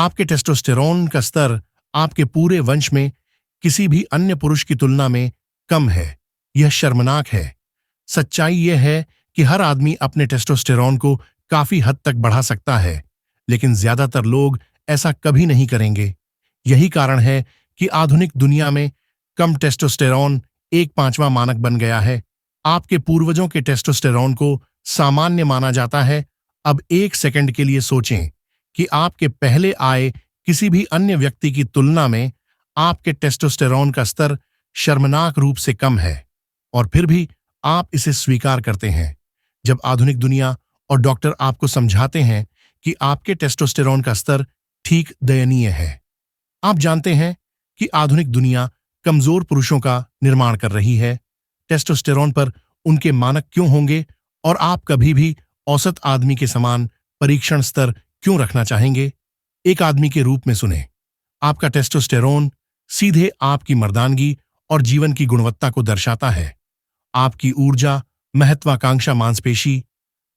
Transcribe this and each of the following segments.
आपके टेस्टोस्टेरोन का स्तर आपके पूरे वंश में किसी भी अन्य पुरुष की तुलना में कम है। यह शर्मनाक है। सच्चाई यह है कि हर आदमी अपने टेस्टोस्टेरोन को काफी हद तक बढ़ा सकता है, लेकिन ज्यादातर लोग ऐसा कभी नहीं करेंगे। यही कारण है कि आधुनिक दुनिया में कम टेस्टोस्टेरोन एक पांचवा मानक बन गया है। आपके पूर्वजों के टेस्टोस्टेरोन को सामान्य माना जाता है। अब एक सेकंड के लिए सोचें कि आपके पहले आए किसी भी अन्य व्यक्ति की तुलना में आपके टेस्टोस्टेरोन का स्तर शर्मनाक रूप से कम है, और फिर भी आप इसे स्वीकार करते हैं। जब आधुनिक दुनिया और डॉक्टर आपको समझाते हैं कि आपके टेस्टोस्टेरोन का स्तर ठीक दयनीय है। आप जानते हैं कि आधुनिक दुनिया कमजोर पुरुषों का निर्माण कर रही है। टेस्टोस्टेरोन पर उनके मानक क्यों होंगे, और आप कभी भी औसत आदमी के समान परीक्षण स्तर क्यों रखना चाहेंगे? एक आदमी के रूप में सुने, आपका टेस्टोस्टेरोन सीधे आपकी मर्दानगी और जीवन की गुणवत्ता को दर्शाता है। आपकी ऊर्जा, महत्वाकांक्षा, मांसपेशी,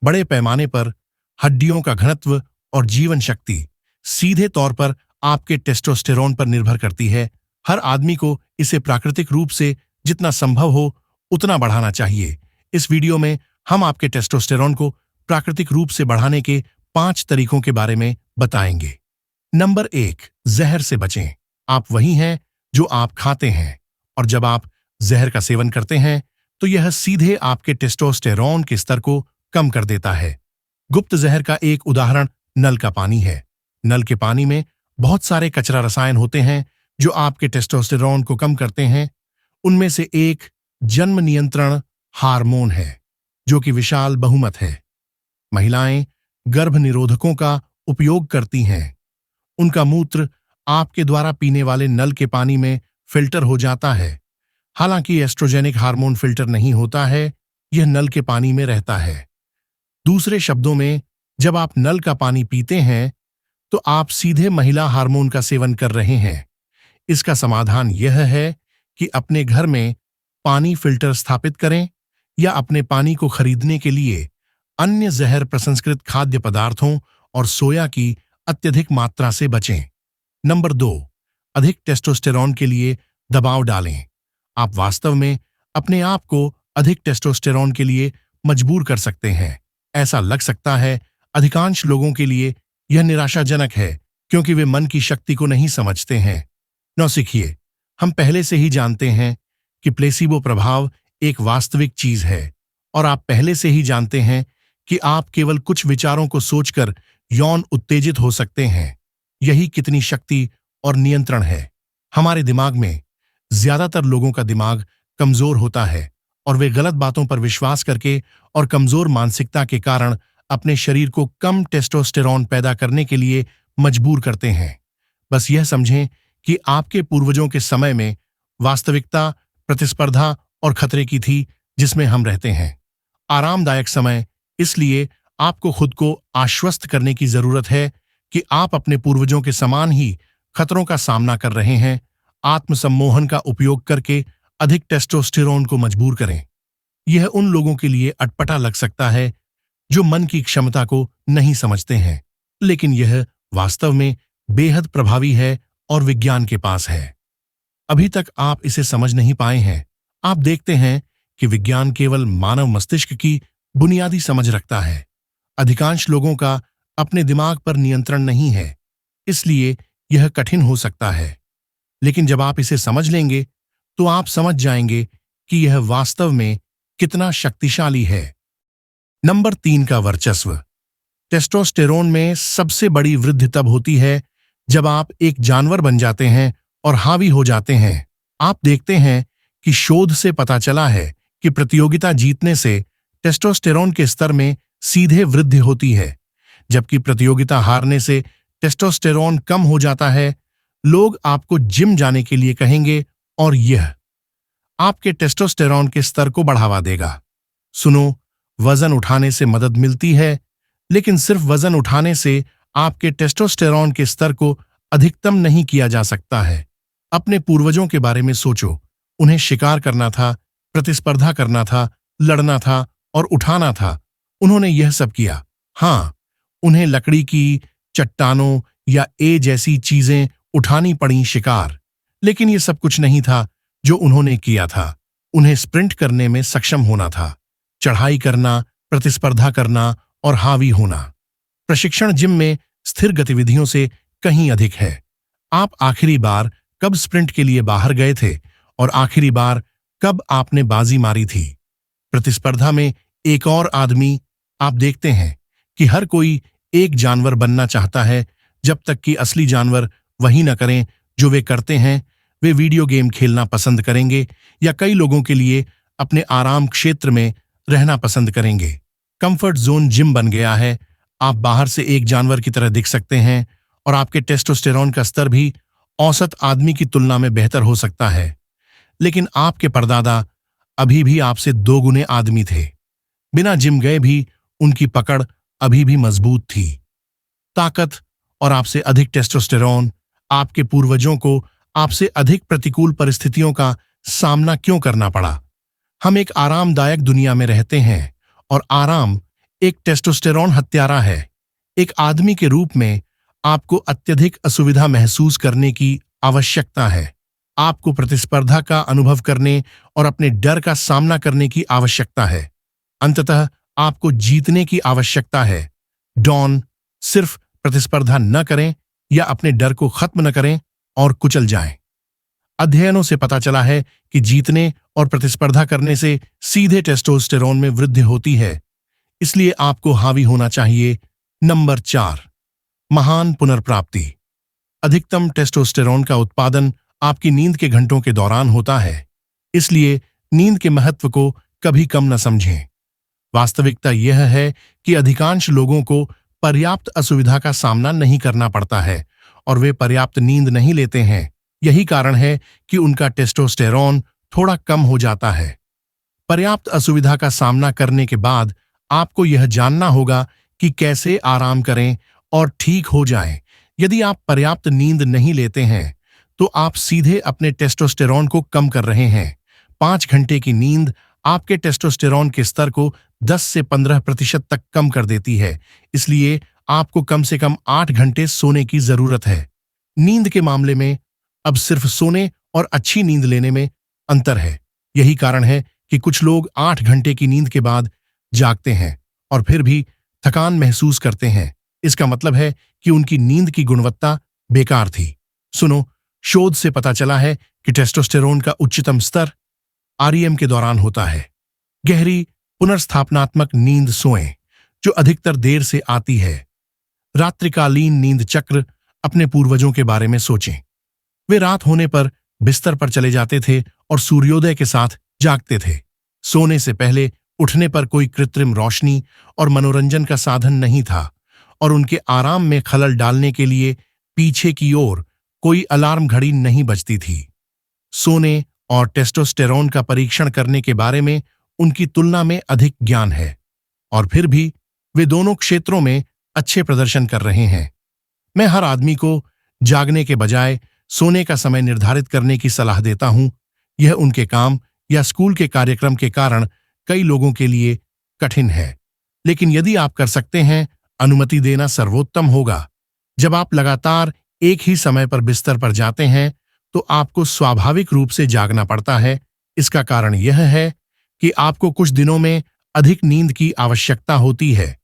बड़े पैमाने पर हड्डियों का घनत्व और जीवन शक्ति सीधे तौर पर आपके टेस्टोस्टेरोन पर निर्भर करती है। हर आदमी को इसे प्राकृतिक रूप से जितना संभव हो उतना बढ़ाना चाहिए। इस वीडियो में हम आपके टेस्टोस्टेरोन को प्राकृतिक रूप से बढ़ाने के 5 तरीकों के बारे में बताएंगे। नंबर 1, जहर से बचें। आप वही हैं जो आप खाते हैं, और जब आप जहर का सेवन करते हैं तो यह सीधे आपके टेस्टोस्टेरोन के स्तर को कम कर देता है। गुप्त जहर का एक उदाहरण नल का पानी है। नल के पानी में बहुत सारे कचरा रसायन होते हैं जो आपके टेस्टोस्टेरोन को कम करते हैं। उनमें से एक जन्म नियंत्रण हार्मोन है, जो कि विशाल बहुमत है। महिलाएं गर्भ निरोधकों का उपयोग करती हैं। उनका मूत्र आपके द्वारा पीने वाले नल के पानी में फिल्टर हो जाता है। हालांकि एस्ट्रोजेनिक हार्मोन फिल्टर नहीं होता है, यह नल के पानी में रहता है। दूसरे शब्दों में, जब आप नल का पानी पीते हैं तो आप सीधे महिला हार्मोन का सेवन कर रहे हैं। इसका समाधान यह है कि अपने घर में पानी फिल्टर स्थापित करें, या अपने पानी को खरीदने के लिए अन्य जहर प्रसंस्कृत खाद्य पदार्थों और सोया की अत्यधिक मात्रा से बचें। नंबर 2, अधिक टेस्टोस्टेरोन के लिए दबाव डालें। आप वास्तव में अपने आप को अधिक टेस्टोस्टेरोन के लिए मजबूर कर सकते हैं। ऐसा लग सकता है अधिकांश लोगों के लिए यह निराशाजनक है, क्योंकि वे मन की शक्ति को नहीं समझते हैं। नौसिखिए, हम पहले से ही जानते हैं कि प्लेसिबो प्रभाव एक वास्तविक चीज है, और आप पहले से ही जानते हैं कि आप केवल कुछ विचारों को सोचकर यौन उत्तेजित हो सकते हैं। यही कितनी शक्ति और नियंत्रण है। हमारे दिमाग में ज्यादातर लोगों का दिमाग कमजोर होता है, और वे गलत बातों पर विश्वास करके और कमजोर मानसिकता के कारण अपने शरीर को कम टेस्टोस्टेरोन पैदा करने के लिए मजबूर करते हैं। बस यह समझें कि आपके पूर्वजों के समय में वास्तविकता, प्रतिस्पर्धा और खतरे की थी जिसमें हम रहते हैं। आरामदायक समय, इसलिए आपको खुद को आश्वस्त करने की जरूरत है कि आप अपने पूर्वजों के समान ही खतरों का सामना कर रहे हैं। आत्मसम्मोहन का उपयोग करके अधिक टेस्टोस्टेरोन को मजबूर करें। यह उन लोगों के लिए अटपटा लग सकता है जो मन की क्षमता को नहीं समझते हैं, लेकिन यह वास्तव में बेहद प्रभावी है और विज्ञान के पास है। अभी तक आप इसे समझ नहीं पाए हैं। आप देखते हैं कि विज्ञान केवल मानव मस्तिष्क की बुनियादी समझ रखता है। अधिकांश लोगों का अपने दिमाग पर नियंत्रण नहीं है, इसलिए यह कठिन हो सकता है। लेकिन जब आप इसे समझ लेंगे तो आप समझ जाएंगे कि यह वास्तव में कितना शक्तिशाली है। नंबर 3 का वर्चस्व। टेस्टोस्टेरोन में सबसे बड़ी वृद्धि तब होती है जब आप एक जानवर बन जाते हैं और हावी हो जाते हैं। आप देखते हैं कि शोध से पता चला है कि प्रतियोगिता जीतने से टेस्टोस्टेरोन के स्तर में सीधे वृद्धि होती है, जबकि प्रतियोगिता हारने से टेस्टोस्टेरोन कम हो जाता है। लोग आपको जिम जाने के लिए कहेंगे, और यह आपके टेस्टोस्टेरोन के स्तर को बढ़ावा देगा। सुनो, वजन उठाने से मदद मिलती है, लेकिन सिर्फ वजन उठाने से आपके टेस्टोस्टेरोन के स्तर को अधिकतम नहीं किया जा सकता है। अपने पूर्वजों के बारे में सोचो। उन्हें शिकार करना था, प्रतिस्पर्धा करना था, लड़ना था और उठाना था। उन्होंने यह सब किया। हाँ, उन्हें लकड़ी की, चट्टानों या ए जैसी चीजें उठानी पड़ी शिकार। लेकिन ये सब कुछ नहीं था जो उन्होंने किया था। उन्हें स्प्रिंट करने में सक्षम होना था, चढ़ाई करना, प्रतिस्पर्धा करना और हावी होना। प्रशिक्षण जिम में स्थिर गतिविधियों से कहीं अधिक है। आप आखिरी बार कब स्प्रिंट के लिए बाहर गए थे और आखिरी बार कब आपने बाजी मारी थी? प्रतिस्पर्धा में एक और आदमी, आप देखते हैं कि हर कोई एक जानवर बनना चाहता है जब तक कि असली जानवर वही न करें जो वे करते हैं। वे वीडियो गेम खेलना पसंद करेंगे या कई लोगों के लिए अपने आराम क्षेत्र में रहना पसंद करेंगे। कंफर्ट जोन जिम बन गया है। आप बाहर से एक जानवर की तरह दिख सकते हैं और आपके टेस्टोस्टेरोन का स्तर भी औसत आदमी की तुलना में बेहतर हो सकता है। लेकिन आपके परदादा अभी भी आपसे 2 गुने आदमी थे। बिना जिम गए भी उनकी पकड़ अभी भी मजबूत थी। ताकत और आपसे अधिक टेस्टोस्टेरोन। आपके पूर्वजों को आपसे अधिक प्रतिकूल परिस्थितियों का सामना क्यों करना पड़ा? हम एक आरामदायक दुनिया में रहते हैं और आराम एक टेस्टोस्टेरोन हत्यारा है। एक आदमी के रूप में आपको अत्यधिक असुविधा महसूस करने की आवश्यकता है। आपको प्रतिस्पर्धा का अनुभव करने और अपने डर का सामना करने की आवश्यकता है। अंततः आपको जीतने की आवश्यकता है। डॉन, सिर्फ प्रतिस्पर्धा न करें या अपने डर को खत्म न करें और कुचल जाएं। अध्ययनों से पता चला है कि जीतने और प्रतिस्पर्धा करने से सीधे टेस्टोस्टेरोन में वृद्धि होती है। इसलिए आपको हावी होना चाहिए। नंबर 4, महान पुनर्प्राप्ति। अधिकतम टेस्टोस्टेरोन का उत्पादन आपकी नींद के घंटों के दौरान होता है। इसलिए नींद के महत्व को कभी कम न समझें। वास्तविकता यह है कि अधिकांश लोगों को पर्याप्त असुविधा का सामना नहीं करना पड़ता है और वे पर्याप्त नींद नहीं लेते हैं। यही कारण है कि उनका टेस्टोस्टेरोन थोड़ा कम हो जाता है। पर्याप्त असुविधा का सामना करने के बाद आपको यह जानना होगा कि कैसे आराम करें और ठीक हो जाएं। यदि आप पर्याप्त नींद नहीं लेते हैं तो आप सीधे अपने टेस्टोस्टेरोन को कम कर रहे हैं। 5 घंटे की नींद आपके टेस्टोस्टेरोन के स्तर को 10 से 15% तक कम कर देती है। इसलिए आपको कम से कम 8 घंटे सोने की जरूरत है। नींद के मामले में अब सिर्फ सोने और अच्छी नींद लेने में अंतर है। यही कारण है कि कुछ लोग 8 घंटे की नींद के बाद जागते हैं और फिर भी थकान महसूस करते हैं। इसका मतलब है कि उनकी नींद की गुणवत्ता बेकार थी। सुनो, शोध से पता चला है कि टेस्टोस्टेरोन का उच्चतम स्तर आरईएम के दौरान होता है। गहरी पुनर्स्थापनात्मक नींद सोएं, जो अधिकतर देर से आती है। रात्रिकालीन नींद चक्र। अपने पूर्वजों के बारे में सोचें। वे रात होने पर बिस्तर पर चले जाते थे और सूर्योदय के साथ जागते थे। सोने से पहले उठने पर कोई कृत्रिम रोशनी और मनोरंजन का साधन नहीं था और उनके आराम में खलल डालने के लिए पीछे की ओर कोई अलार्म घड़ी नहीं बजती थी। सोने और टेस्टोस्टेरोन का परीक्षण करने के बारे में उनकी तुलना में अधिक ज्ञान है और फिर भी वे दोनों क्षेत्रों में अच्छे प्रदर्शन कर रहे हैं। मैं हर आदमी को जागने के बजाय सोने का समय निर्धारित करने की सलाह देता हूं। यह उनके काम या स्कूल के कार्यक्रम के कारण कई लोगों के लिए कठिन है, लेकिन यदि आप कर सकते हैं, अनुमति देना सर्वोत्तम होगा। जब आप लगातार एक ही समय पर बिस्तर पर जाते हैं तो आपको स्वाभाविक रूप से जागना पड़ता है। इसका कारण यह है कि आपको कुछ दिनों में अधिक नींद की आवश्यकता होती है।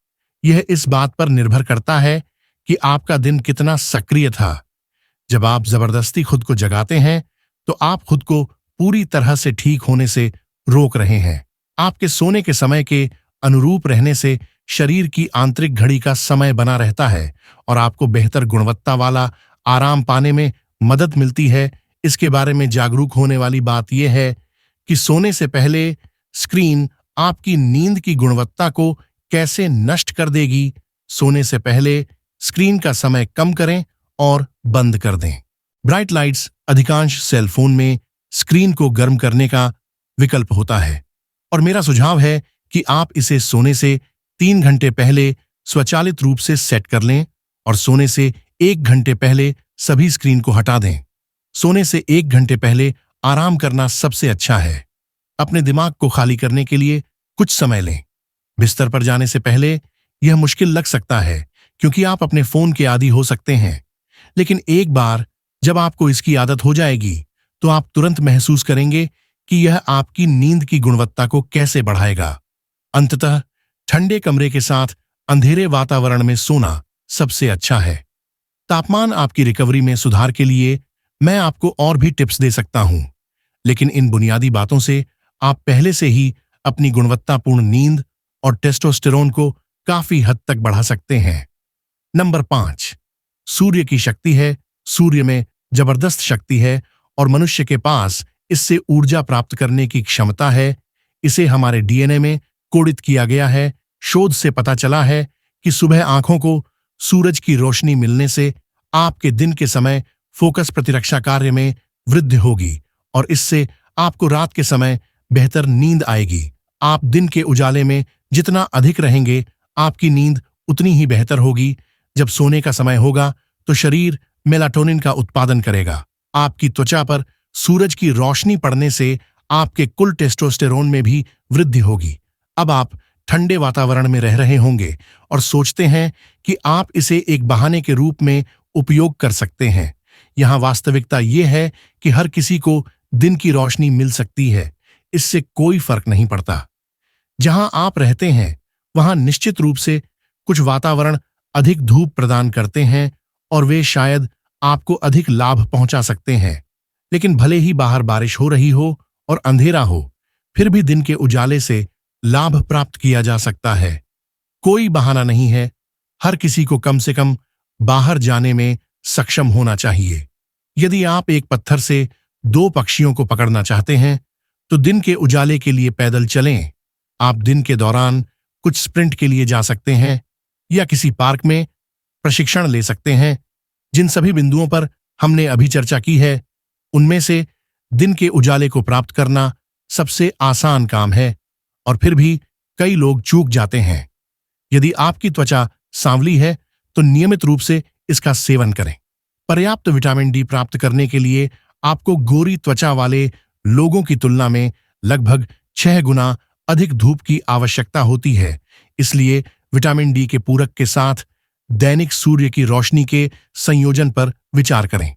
यह इस बात पर निर्भर करता है कि आपका दिन कितना सक्रिय था। जब आप जबरदस्ती खुद को जगाते हैं तो आप खुद को पूरी तरह से ठीक होने से रोक रहे हैं। आपके सोने के समय के अनुरूप रहने से शरीर की आंतरिक घड़ी का समय बना रहता है और आपको बेहतर गुणवत्ता वाला आराम पाने में मदद मिलती है। इसके बारे में जागरूक होने वाली बात यह है कि सोने से पहले स्क्रीन आपकी नींद की गुणवत्ता को कैसे नष्ट कर देगी। सोने से पहले स्क्रीन का समय कम करें और बंद कर दें। Bright lights. अधिकांश सेल फोन में स्क्रीन को गर्म करने का विकल्प होता है और मेरा सुझाव है कि आप इसे सोने से 3 घंटे पहले स्वचालित रूप से सेट कर लें और सोने से 1 घंटे पहले सभी स्क्रीन को हटा दें। सोने से 1 घंटे पहले आराम करना सबसे अच्छा है। अपने दिमाग को खाली करने के लिए कुछ समय लें। बिस्तर पर जाने से पहले यह मुश्किल लग सकता है क्योंकि आप अपने फोन के आदी हो सकते हैं, लेकिन एक बार जब आपको इसकी आदत हो जाएगी तो आप तुरंत महसूस करेंगे कि यह आपकी नींद की गुणवत्ता को कैसे बढ़ाएगा। अंततः ठंडे कमरे के साथ अंधेरे वातावरण में सोना सबसे अच्छा है। तापमान आपकी रिकवरी में सुधार के लिए मैं आपको और भी टिप्स दे सकता हूं, लेकिन इन बुनियादी बातों से आप पहले से ही अपनी गुणवत्तापूर्ण नींद और टेस्टोस्टेरोन को काफी हद तक बढ़ा सकते हैं। नंबर 5, सूर्य की शक्ति है। सूर्य में जबरदस्त शक्ति है और मनुष्य के पास इससे ऊर्जा प्राप्त करने की क्षमता है। इसे हमारे डीएनए में कोडित किया गया है। शोध से पता चला है कि सुबह आंखों को सूरज की रोशनी मिलने से आपके दिन के समय फोकस प्रतिरक्षा कार्य में वृद्धि होगी और इससे आपको रात के समय बेहतर नींद आएगी। आप दिन के उजाले में जितना अधिक रहेंगे, आपकी नींद उतनी ही बेहतर होगी। जब सोने का समय होगा तो शरीर मेलाटोनिन का उत्पादन करेगा। आपकी त्वचा पर सूरज की रोशनी पड़ने से आपके कुल टेस्टोस्टेरोन में भी वृद्धि होगी। अब आप ठंडे वातावरण में रह रहे होंगे और सोचते हैं कि आप इसे एक बहाने के रूप में उपयोग कर सकते हैं। यहाँ वास्तविकता यह है कि हर किसी को दिन की रोशनी मिल सकती है, इससे कोई फर्क नहीं पड़ता। जहां आप रहते हैं वहां निश्चित रूप से कुछ वातावरण अधिक धूप प्रदान करते हैं और वे शायद आपको अधिक लाभ पहुंचा सकते हैं। लेकिन भले ही बाहर बारिश हो रही हो और अंधेरा हो, फिर भी दिन के उजाले से लाभ प्राप्त किया जा सकता है। कोई बहाना नहीं है। हर किसी को कम से कम बाहर जाने में सक्षम होना चाहिए। यदि आप एक पत्थर से 2 पक्षियों को पकड़ना चाहते हैं तो दिन के उजाले के लिए पैदल चलें। आप दिन के दौरान कुछ स्प्रिंट के लिए जा सकते हैं या किसी पार्क में प्रशिक्षण ले सकते हैं। जिन सभी बिंदुओं पर हमने अभी चर्चा की है, उनमें से दिन के उजाले को प्राप्त करना सबसे आसान काम है और फिर भी कई लोग चूक जाते हैं। यदि आपकी त्वचा सांवली है तो नियमित रूप से इसका सेवन करें। पर्याप्त विटामिन डी प्राप्त करने के लिए आपको गोरी त्वचा वाले लोगों की तुलना में लगभग 6 गुना अधिक धूप की आवश्यकता होती है। इसलिए विटामिन डी के पूरक के साथ दैनिक सूर्य की रोशनी के संयोजन पर विचार करें।